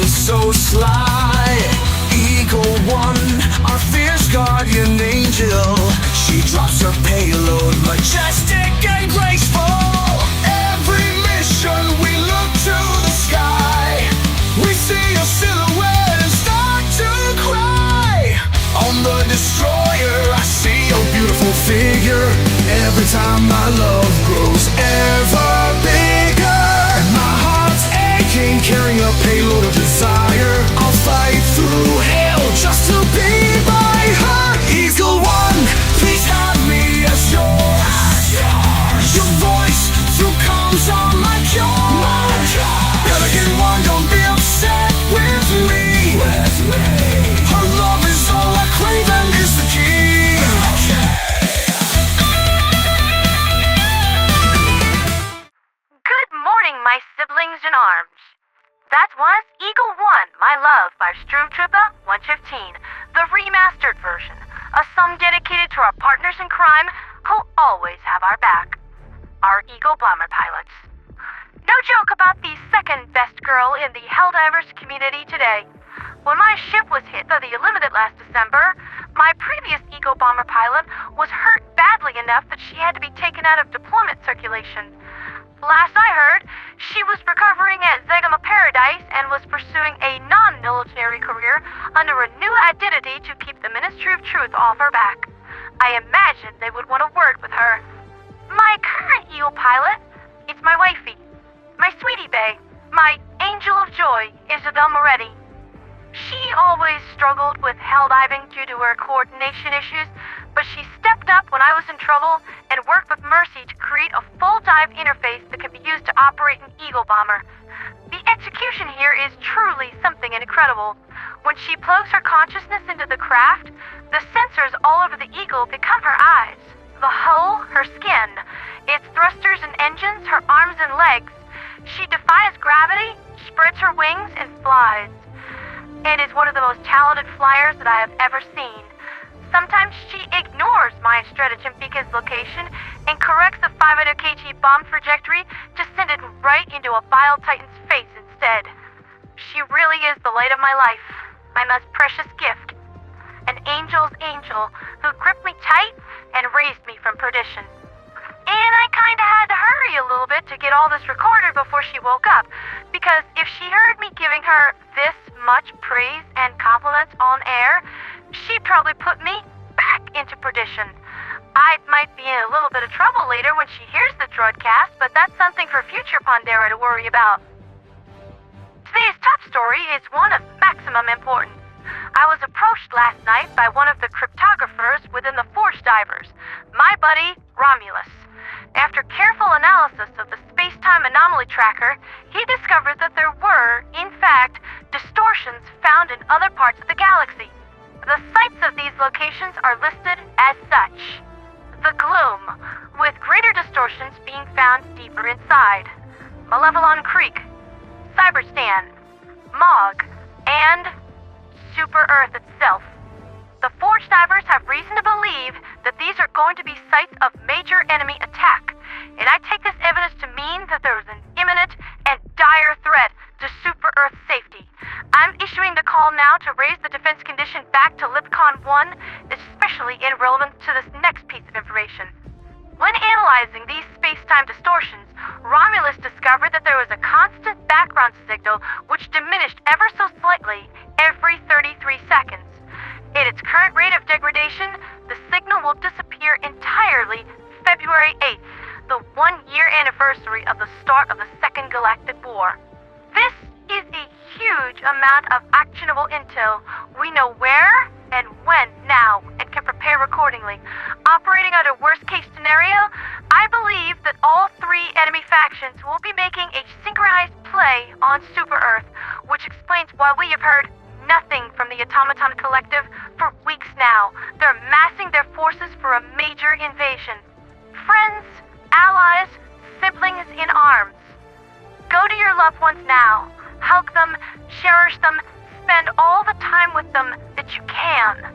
so sly. Eagle One, our fierce guardian angel. She drops her payload, majestic and graceful. Every mission we look to the sky. We see your silhouette and start to cry. On the destroyer, I see your beautiful figure. Every time my love grows ever bigger, and my heart's aching, carrying a payload of desire. I'll fight through hell just to be by her. Eagle One, please have me as yours. Your voice through calms on my jaw. Pelican One, don't be upset with me. Her love is all I crave and is the key. Good morning, my siblings in arms. That was Eagle One, My Love by Stormtrooper 115, the remastered version, a song dedicated to our partners in crime who always have our back, our Eagle bomber pilots. No joke about the second best girl in the Helldivers community today. When my ship was hit by the Illuminate last December, my previous Eagle bomber pilot was hurt badly enough that she had to be taken out of deployment circulation. Last I heard, she was recovering at Zegama Paradise and was pursuing a non-military career under a new identity to keep the Ministry of Truth off her back. I imagined they would want to word with her. My current Eagle pilot is my wifey, my sweetie bae, my angel of joy, Isabel Moretti. She always struggled with helldiving due to her coordination issues, but she stepped up when I was in trouble and worked with Mercy to create a full dive interface that can be used to operate an Eagle bomber. The execution here is truly something incredible. When she plugs her consciousness into the craft, the sensors all over the Eagle become her eyes, the hull, her skin, its thrusters and engines, her arms and legs. She defies gravity, spreads her wings, and flies. It is one of the most talented flyers that I have ever seen. Sometimes she ignores my stratagem beacon's location and corrects the 500 kg bomb trajectory to send it right into a Bile Titan's face instead. She really is the light of my life, my most precious gift. An angel's angel who gripped me tight and raised me from perdition. And I kinda had to hurry a little bit to get all this recorded before she woke up, because if she heard me giving her this much praise and compliments on air, she'd probably put me back into perdition. I might be in a little bit of trouble later when she hears the broadcast, but that's something for future Pandera to worry about. Today's top story is one of maximum importance. I was approached last night by one of the cryptographers within the Force Divers, my buddy Romulus. After careful analysis of the space-time anomaly tracker, he discovered that there were, in fact, distortions found in other parts of the galaxy. The sites of these locations are listed as such: the Gloom, with greater distortions being found deeper inside; Malevelon Creek, Cyberstan, Mog, and Super Earth itself. The Forge Divers have reason to believe that these are going to be sites of major enemy attack, and I take this evidence to mean that there is an imminent and dire threat to Super Earth safety. I'm issuing the call now to raise the defense condition back to LIBCON 1, especially in relevance to this next piece of information. When analyzing these space-time distortions, Romulus discovered that there was a constant background signal which diminished ever so slightly every 33 seconds. At its current rate of degradation, the signal will disappear entirely February 8th, the 1-year anniversary of the start of the Second Galactic War. This is a huge amount of actionable intel. We know where and when now and can prepare accordingly. Operating under worst-case scenario, I believe that all 3 enemy factions will be making a synchronized play on Super Earth, which explains why we have heard nothing from the Automaton Collective for weeks now. They're massing their forces for a major invasion. Friends, allies, siblings in arms. Go to your loved ones now. Hug them, cherish them, spend all the time with them that you can.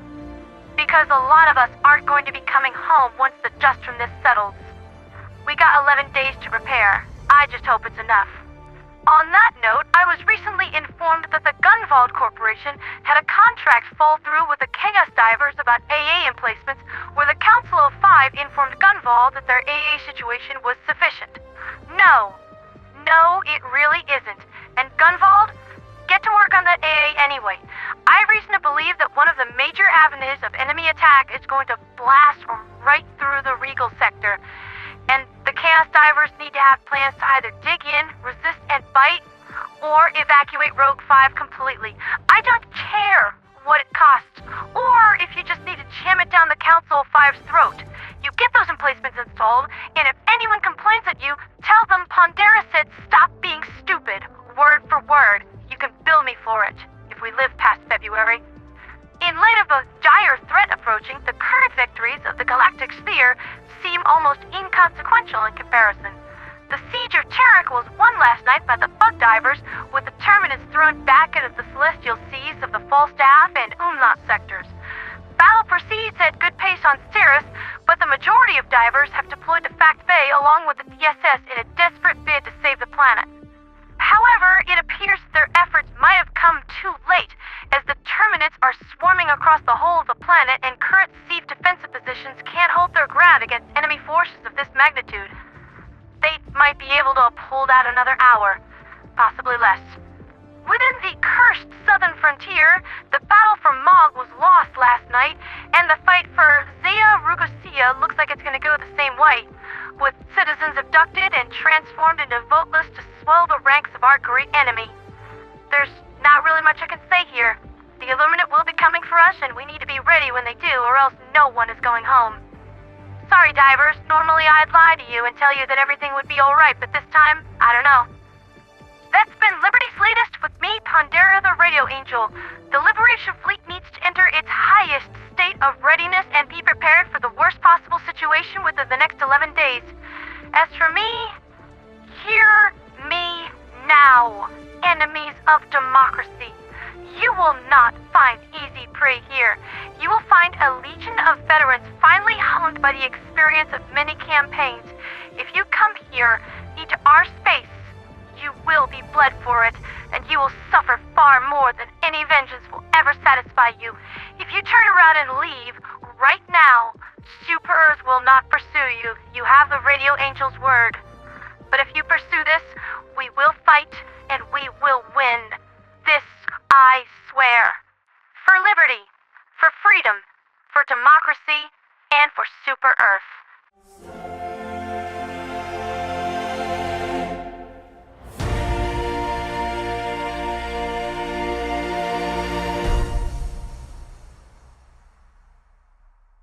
Because a lot of us aren't going to be coming home once the dust from this settles. We got 11 days to prepare. I just hope it's enough. On that note, I was recently informed that the gun Gunvald Corporation had a contract fall through with the Chaos Divers about AA emplacements, where the Council of Five informed Gunvald that their AA situation was sufficient. No, it really isn't. And Gunvald, get to work on that AA anyway. I have reason to believe that one of the major avenues of enemy attack is going to blast right through the Regal sector. And the Chaos Divers need to have plans to either dig in, resist and bite, or evacuate Rogue 5 completely. I don't care what it costs, or if you just need to jam it down the Council of Five's throat. You get those emplacements installed, and if anyone complains at you, tell them Pondera said stop being stupid, word for word. You can bill me for it, if we live past February. In light of a dire threat approaching, the current victories of the Galactic Sphere seem almost inconsequential in comparison. The siege of Terek was won last night by the Bug Divers, with the Terminids thrown back into the celestial seas of the Falstaff and Umlaut sectors. Battle proceeds at good pace on Cirrus, but the majority of divers have deployed to Phact Bay along with the DSS in a desperate bid to save the planet. However, it appears their efforts might have come too late, as the Terminids are swarming across the whole of the planet and current SEAF defensive positions can't hold their ground against enemy forces of this magnitude. They might be able to hold out another hour, possibly less. Within the cursed southern frontier, the battle for Mog was lost last night, and the fight for Zea Rugosia looks like it's going to go the same way, with citizens abducted and transformed into voteless to swell the ranks of our great enemy. There's not really much I can say here. The Illuminate will be coming for us, and we need to be ready when they do, or else no one is going home. Sorry, divers. Normally I'd lie to you and tell you that everything would be alright, but this time, I don't know. That's been Liberty's latest with me, Pondera the Radio Angel. The Liberation Fleet needs to enter its highest state of readiness and be prepared for the worst possible situation within the next 11 days. As for me, hear me now, enemies of democracy. You will not find easy prey here. You will find a legion of veterans finely honed by the experience of many campaigns. If you come here, into our space, you will be bled for it, and you will suffer far more than any vengeance will ever satisfy you. If you turn around and leave, right now, Super Earth will not pursue you. You have the Radio Angel's word. But if you pursue this, we will fight, and we will win. This I swear. For liberty, for freedom, for democracy, and for Super Earth.